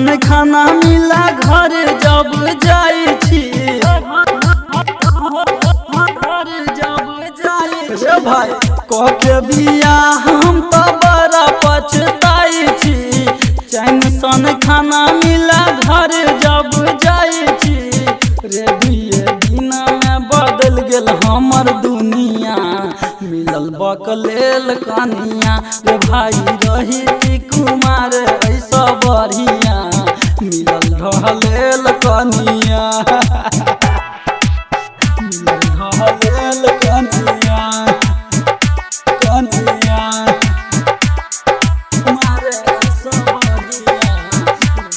सन खाना मिला घर जब जाई छी रे भाई कह के बिया हम तो बड़ा पछताई छी। चैन सन खाना मिला घर जब जाई छी रे बिये बिना में बदल गेल हमर दुनिया। मिलल बकलेल कनिया रे भाई रही कुमार ऐसा बढ़िया मिलल ढहलेल कनिया ढहलेल कनिया कनिया कुमार ऐसा बढ़िया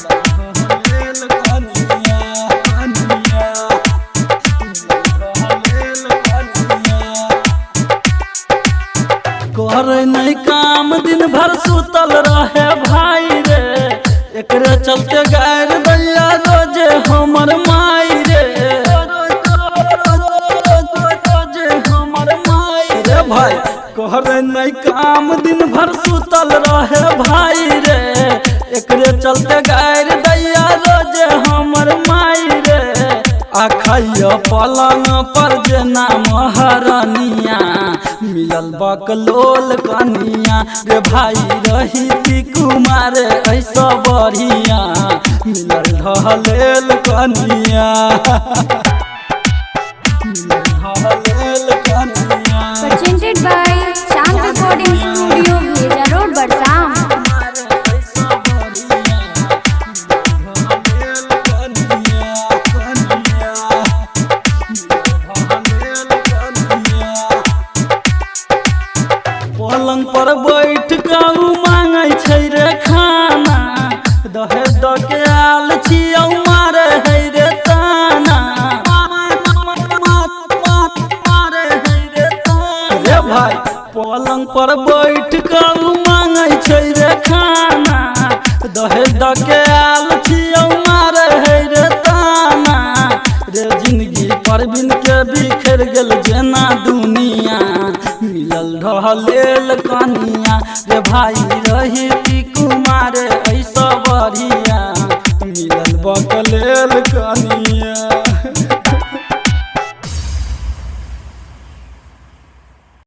ढहलेल कनिया कनिया ढहलेल कनिया। करे नहीं काम दिन भर सुतल रहे भाई रे एकरे चलते गायर दैया रोजे हमर माई रे रोजे हमर माई रे भाई। करे नहीं काम दिन भर सुतल रहे भाई रे एकरे चलते गायर दैया रोजे हमर माई रे। आखिया पलंग पर जेना महारानिया मिलल बकलोल कनिया रे भाई रही कुमार ऐसा बढ़िया मिलल ढहलेल कनिया मिलल ढहलेल कनिया। Presented by Sham Recording Studio, Bheja Road, Barsam. पलंग पर बैठ के मांगे छै रे खाना दहेज द के आल छी मारे है रे ताना रे भाई। पलंग पर बैठ के मांगे छै रे खाना दहेज द के आल छी मारे है रे ताना रे। जिंदगी परवीन के बिखर गेल जेना दुनिया मिलल ढहलेल कनिया रे भाई रही कुमार ऐसा बढ़िया मिलल बकलेल कनिया।